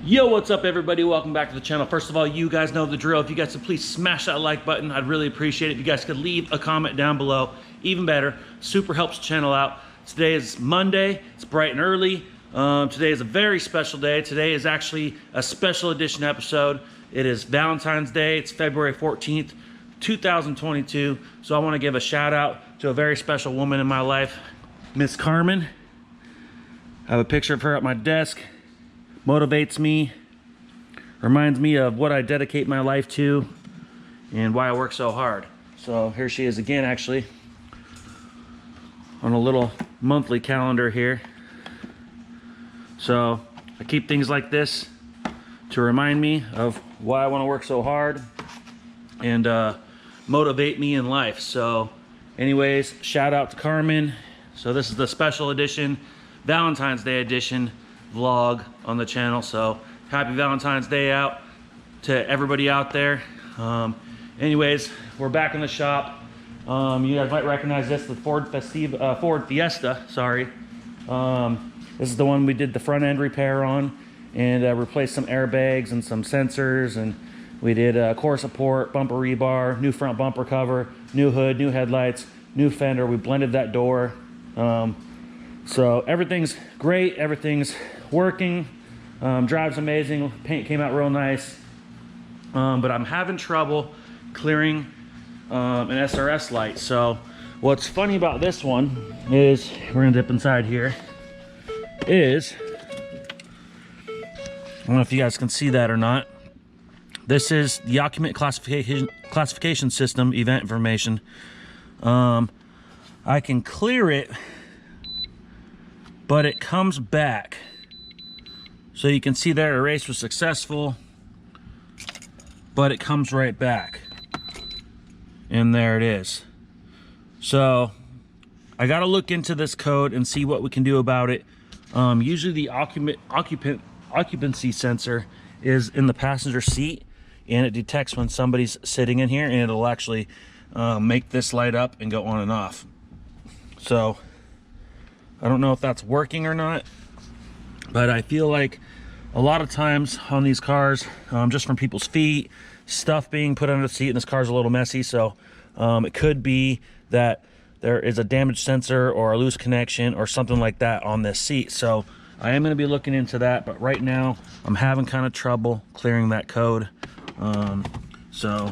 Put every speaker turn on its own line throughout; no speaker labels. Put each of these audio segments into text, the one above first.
Yo, what's up everybody? Welcome back to the channel. First of all, you guys know the drill. If you guys could please smash that like button, I'd really appreciate it. If you guys could leave a comment down below, even better. Super helps the channel out. Today is Monday. It's bright and early. Today is a very special day. Today is actually a special edition episode. It is Valentine's Day. It's February 14th, 2022. So I want to give a shout out to a very special woman in my life, Miss Carmen. I have a picture of her at my desk. Motivates me, reminds me of what I dedicate my life to and why I work so hard. So here she is again, actually, on a little monthly calendar here. So I keep things like this to remind me of why I want to work so hard and motivate me in life. So anyways, shout out to Carmen. So this is the special edition, Valentine's Day edition vlog on the channel. So happy Valentine's Day out to everybody out there. Anyways, we're back in the shop. You guys might recognize this, the Ford Fiesta, sorry. This is the one we did the front end repair on and replaced some airbags and some sensors, and we did core support, bumper rebar, new front bumper cover, new hood, new headlights, new fender. We blended that door. So everything's great, everything's working, drives amazing, paint came out real nice, but I'm having trouble clearing an SRS light. So what's funny about this one is, we're gonna dip inside here, is, I don't know if you guys can see that or not, this is the occupant classification system event information. I can clear it, but it comes back. So you can see there, erase was successful, but it comes right back. And there it is. So I gotta look into this code and see what we can do about it. Usually the occupancy sensor is in the passenger seat, and it detects when somebody's sitting in here, and it'll actually make this light up and go on and off. So I don't know if that's working or not, but I feel like a lot of times on these cars, just from people's feet, stuff being put under the seat, and this car's a little messy, so it could be that there is a damaged sensor or a loose connection or something like that on this seat. So I am going to be looking into that, but right now I'm having kind of trouble clearing that code. So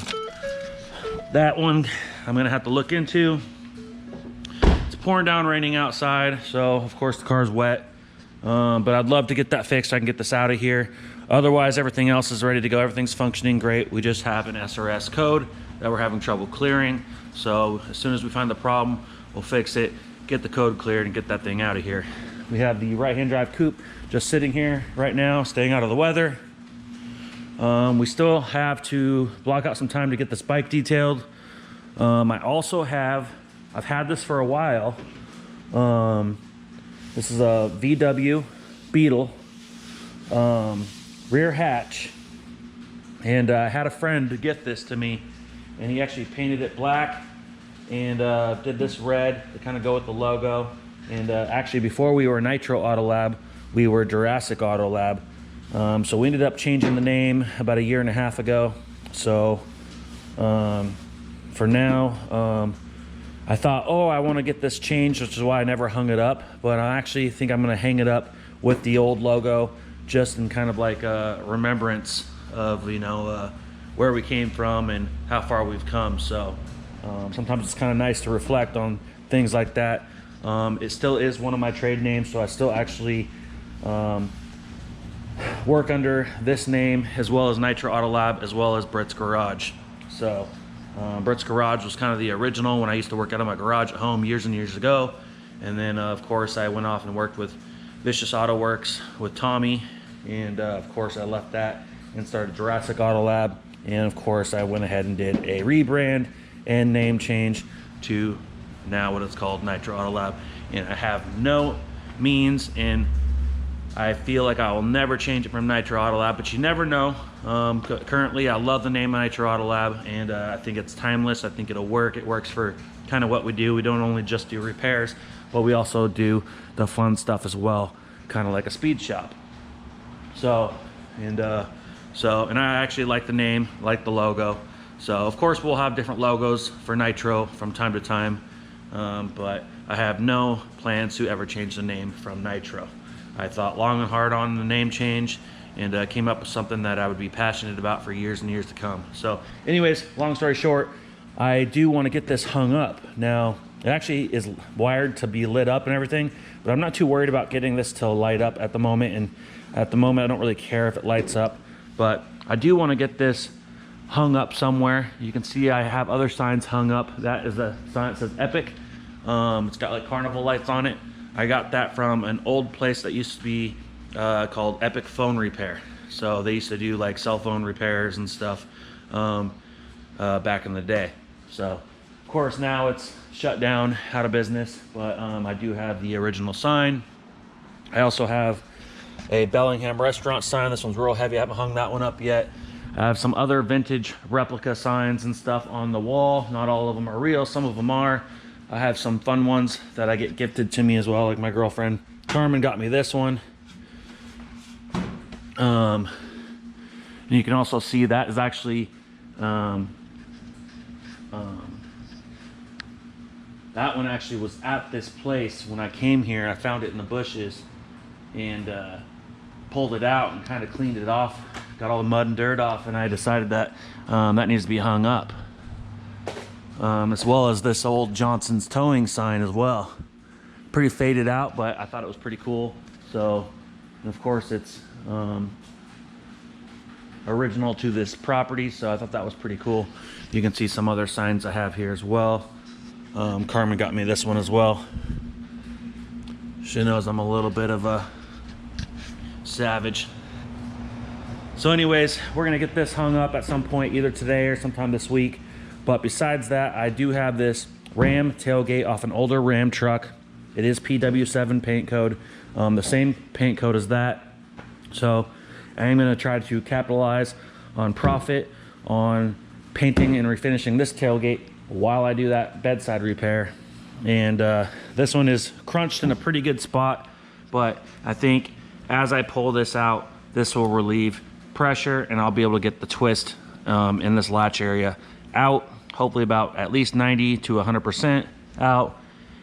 that one I'm going to have to look into. It's pouring down, raining outside, so of course the car's wet. But I'd love to get that fixed so I can get this out of here. Otherwise, everything else is ready to go. Everything's functioning great. We just have an SRS code that we're having trouble clearing. So as soon as we find the problem, we'll fix it, get the code cleared, and get that thing out of here. We have the right-hand drive coupe just sitting here right now, staying out of the weather. We still have to block out some time to get this bike detailed. I also have, I've had this for a while. This is a VW Beetle rear hatch, and I had a friend get this to me, and he actually painted it black and did this red to kind of go with the logo. And actually, before we were Nitro Autolab, we were Jurassic Autolab. So we ended up changing the name about 1.5 years ago. So for now, I thought, oh, I want to get this changed, which is why I never hung it up. But I actually think I'm going to hang it up with the old logo, just in kind of like a remembrance of, you know, where we came from and how far we've come. So sometimes it's kind of nice to reflect on things like that. It still is one of my trade names, so I still actually work under this name, as well as Nitro Autolab, as well as Brit's Garage. So Brit's Garage was kind of the original when I used to work out of my garage at home years and years ago. And then of course I went off and worked with Vicious Auto Works with Tommy, and of course I left that and started Jurassic Autolab, and of course I went ahead and did a rebrand and name change to now what it's called, Nitro Autolab. And I have no means, and I feel like I will never change it from Nitro Autolab, but you never know. Currently, I love the name Nitro Autolab, and I think it's timeless. I think it'll work. It works for kind of what we do. We don't only just do repairs, but we also do the fun stuff as well, kind of like a speed shop. So And and I actually like the name, like the logo. So of course we'll have different logos for Nitro from time to time, but I have no plans to ever change the name from Nitro. I thought long and hard on the name change, and came up with something that I would be passionate about for years and years to come. So anyways, long story short, I do want to get this hung up. Now, it actually is wired to be lit up and everything, but I'm not too worried about getting this to light up at the moment. And at the moment, I don't really care if it lights up, but I do want to get this hung up somewhere. You can see I have other signs hung up. That is a sign that says Epic. It's got like carnival lights on it. I got that from an old place that used to be called Epic Phone Repair. So they used to do like cell phone repairs and stuff back in the day. So of course now it's shut down, out of business, but I do have the original sign. I also have a Bellingham restaurant sign. This one's real heavy. I haven't hung that one up yet. I have some other vintage replica signs and stuff on the wall. Not all of them are real, some of them are. I have some fun ones that I get gifted to me as well, like my girlfriend Carmen got me this one. And you can also see that is actually that one actually was at this place when I came here. I found it in the bushes and pulled it out and kind of cleaned it off, got all the mud and dirt off, and I decided that that needs to be hung up, as well as this old Johnson's Towing sign as well. Pretty faded out, but I thought it was pretty cool. So, and of course it's original to this property, so I thought that was pretty cool. You can see some other signs I have here as well. Carmen got me this one as well. She knows I'm a little bit of a savage. So anyways, we're gonna get this hung up at some point, either today or sometime this week. But besides that, I do have this Ram tailgate off an older Ram truck. It is PW7 paint code, the same paint code as that. So I am gonna try to capitalize on profit on painting and refinishing this tailgate while I do that bedside repair. And this one is crunched in a pretty good spot, but I think as I pull this out, this will relieve pressure and I'll be able to get the twist in this latch area out, hopefully about at least 90 to 100% out.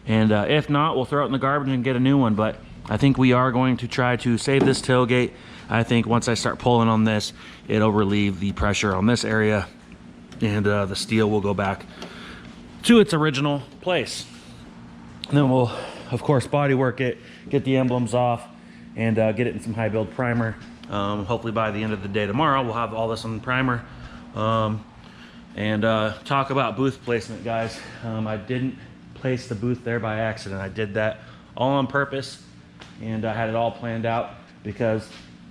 And if not, we'll throw it in the garbage and get a new one. But I think we are going to try to save this tailgate. I think once I start pulling on this, it'll relieve the pressure on this area, and the steel will go back to its original place. And then we'll, of course, body work it, get the emblems off, and get it in some high build primer. Hopefully by the end of the day tomorrow, we'll have all this on primer. And talk about booth placement, guys. I didn't place the booth there by accident. I did that all on purpose, and I had it all planned out because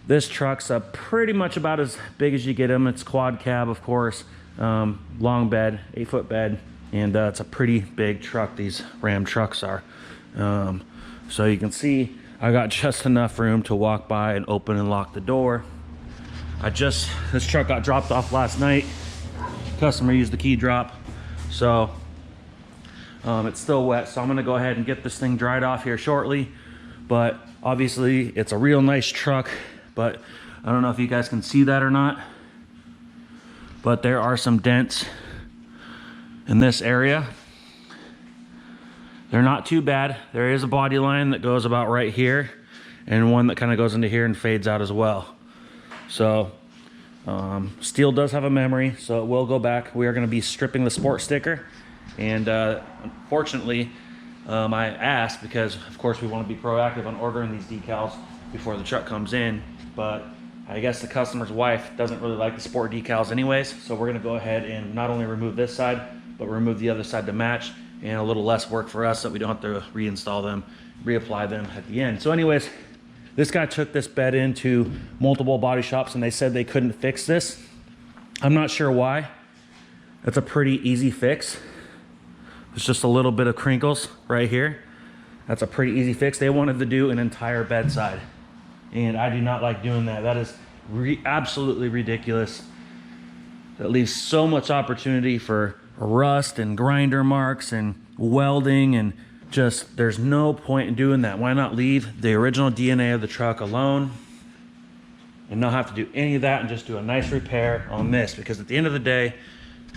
this truck's pretty much about as big as you get them. It's quad cab, of course, long bed, 8-foot bed, and it's a pretty big truck. These Ram trucks are. So you can see I got just enough room to walk by and open and lock the door. This truck got dropped off last night. Customer used the key drop, so it's still wet. So I'm gonna go ahead and get this thing dried off here shortly. But obviously it's a real nice truck, but I don't know if you guys can see that or not, but there are some dents in this area. They're not too bad. There is a body line that goes about right here, and one that kind of goes into here and fades out as well. So steel does have a memory, so it will go back. We are going to be stripping the sport sticker, and unfortunately I asked because of course we want to be proactive on ordering these decals before the truck comes in, but I guess the customer's wife doesn't really like the sport decals anyways, so we're going to go ahead and not only remove this side, but remove the other side to match, and a little less work for us so we don't have to reinstall them, reapply them at the end. So anyways, this guy took this bed into multiple body shops and they said they couldn't fix this. I'm not sure why. That's a pretty easy fix. It's just a little bit of crinkles right here. That's a pretty easy fix. They wanted to do an entire bedside, and I do not like doing that. That is absolutely ridiculous. That leaves so much opportunity for rust and grinder marks and welding, and just there's no point in doing that. Why not leave the original DNA of the truck alone and not have to do any of that and just do a nice repair on this. Because at the end of the day,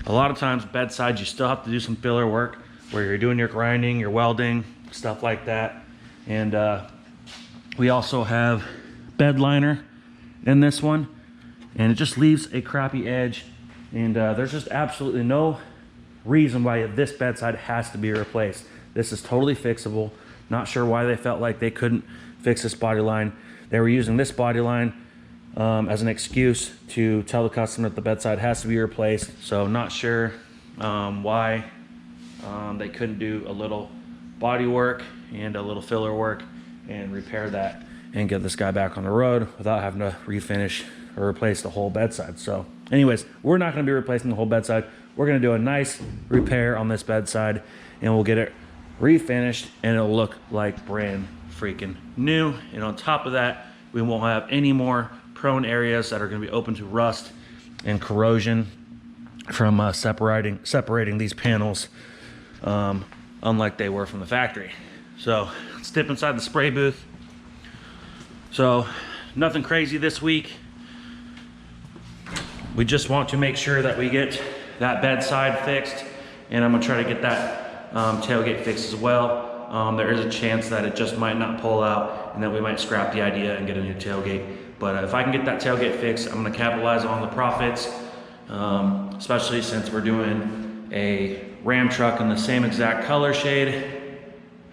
a lot of times bedsides, you still have to do some filler work where you're doing your grinding, your welding, stuff like that. And we also have bed liner in this one, and it just leaves a crappy edge. And there's just absolutely no reason why this bedside has to be replaced. This is totally fixable. Not sure why they felt like they couldn't fix this body line. They were using this body line as an excuse to tell the customer that the bedside has to be replaced. So not sure why they couldn't do a little body work and a little filler work and repair that and get this guy back on the road without having to refinish or replace the whole bedside. So anyways, we're not going to be replacing the whole bedside. We're going to do a nice repair on this bedside, and we'll get it refinished, and it'll look like brand freaking new. And on top of that, we won't have any more prone areas that are going to be open to rust and corrosion from separating these panels, unlike they were from the factory. So let's dip inside the spray booth. So nothing crazy this week. We just want to make sure that we get that bedside fixed, and I'm gonna try to get that tailgate fixed as well. There is a chance that it just might not pull out and that we might scrap the idea and get a new tailgate. But if I can get that tailgate fixed, I'm gonna capitalize on the profits, especially since we're doing a Ram truck in the same exact color shade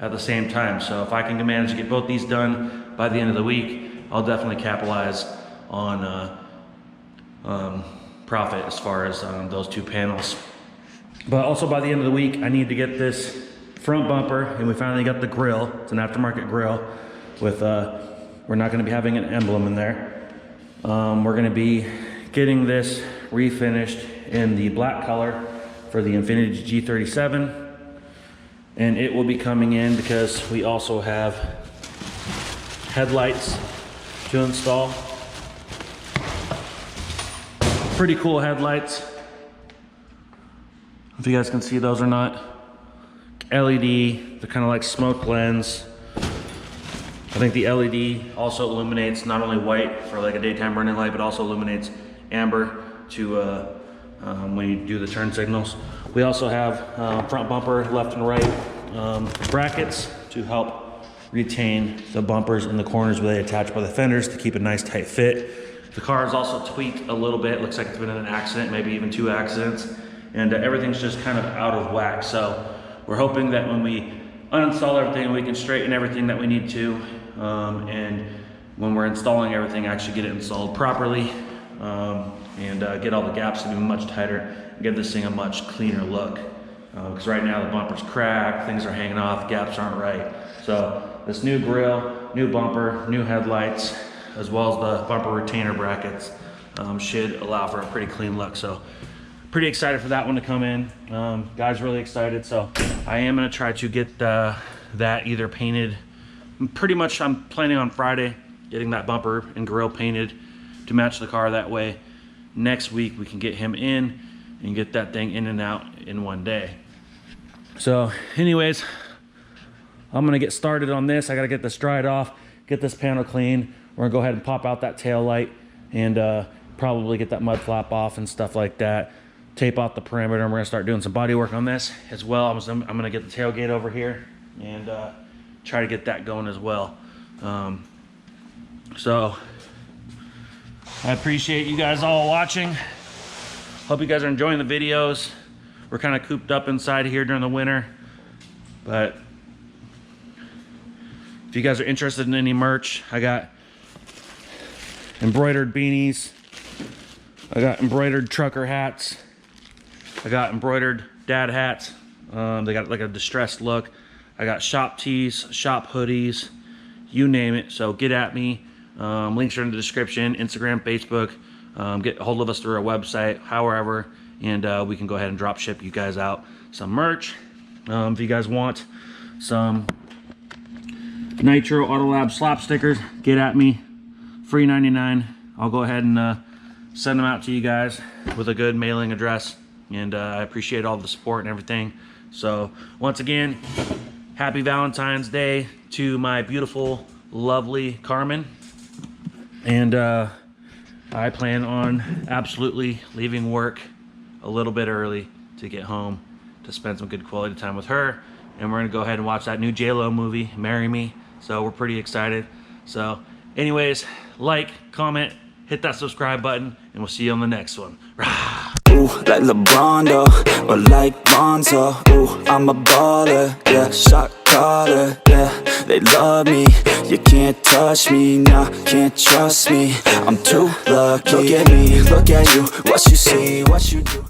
at the same time. So if I can manage to get both these done by the end of the week, I'll definitely capitalize on profit as far as those two panels. But also by the end of the week, I need to get this front bumper, and we finally got the grill. It's an aftermarket grill with we're not going to be having an emblem in there. We're going to be getting this refinished in the black color for the Infiniti G37, and it will be coming in because we also have headlights to install. Pretty cool headlights. If you guys can see those or not. LED, they're kind of like smoke lens. I think the LED also illuminates not only white for like a daytime running light, but also illuminates amber to when you do the turn signals. We also have front bumper left and right brackets to help retain the bumpers in the corners where they attach by the fenders to keep a nice tight fit. The car is also tweaked a little bit. Looks like it's been in an accident, maybe even 2 accidents. And everything's just kind of out of whack. So we're hoping that when we uninstall everything, we can straighten everything that we need to. And when we're installing everything, actually get it installed properly and get all the gaps to be much tighter and give this thing a much cleaner look. Because right now the bumper's cracked, things are hanging off, gaps aren't right. So this new grille, new bumper, new headlights, as well as the bumper retainer brackets should allow for a pretty clean look. So pretty excited for that one to come in. Guys, really excited. So I am gonna try to get that either painted. Pretty much I'm planning on Friday getting that bumper and grille painted to match the car. That way next week we can get him in and get that thing in and out in one day. So anyways, I'm gonna get started on this. I gotta get this dried off, get this panel clean. We're gonna go ahead and pop out that tail light and probably get that mud flap off and stuff like that. Tape out the perimeter, and we're gonna start doing some body work on this as well. I'm gonna get the tailgate over here and try to get that going as well. So I appreciate you guys all watching. Hope you guys are enjoying the videos. We're kind of cooped up inside here during the winter, but if you guys are interested in any merch, I got embroidered beanies, I got embroidered trucker hats, I got embroidered dad hats. They got like a distressed look. I got shop tees, shop hoodies, you name it. So get at me. Links are in the description, Instagram, Facebook. Get a hold of us through our website, however, and we can go ahead and drop ship you guys out some merch. If you guys want some Nitro Autolab slap stickers, get at me. Free 99. I'll go ahead and send them out to you guys with a good mailing address. And I appreciate all the support and everything. So once again, happy Valentine's Day to my beautiful, lovely Carmen. And I plan on absolutely leaving work a little bit early to get home to spend some good quality time with her. And we're gonna go ahead and watch that new J-Lo movie, Marry Me. So we're pretty excited. So anyways, like, comment, hit that subscribe button, and we'll see you on the next one. Rah!
Ooh, like LeBron, though, or like Bonzo. Ooh, I'm a baller, yeah, shot caller, yeah. They love me, you can't touch me, nah, can't trust me. I'm too lucky. Look at me, look at you, what you see, what you do.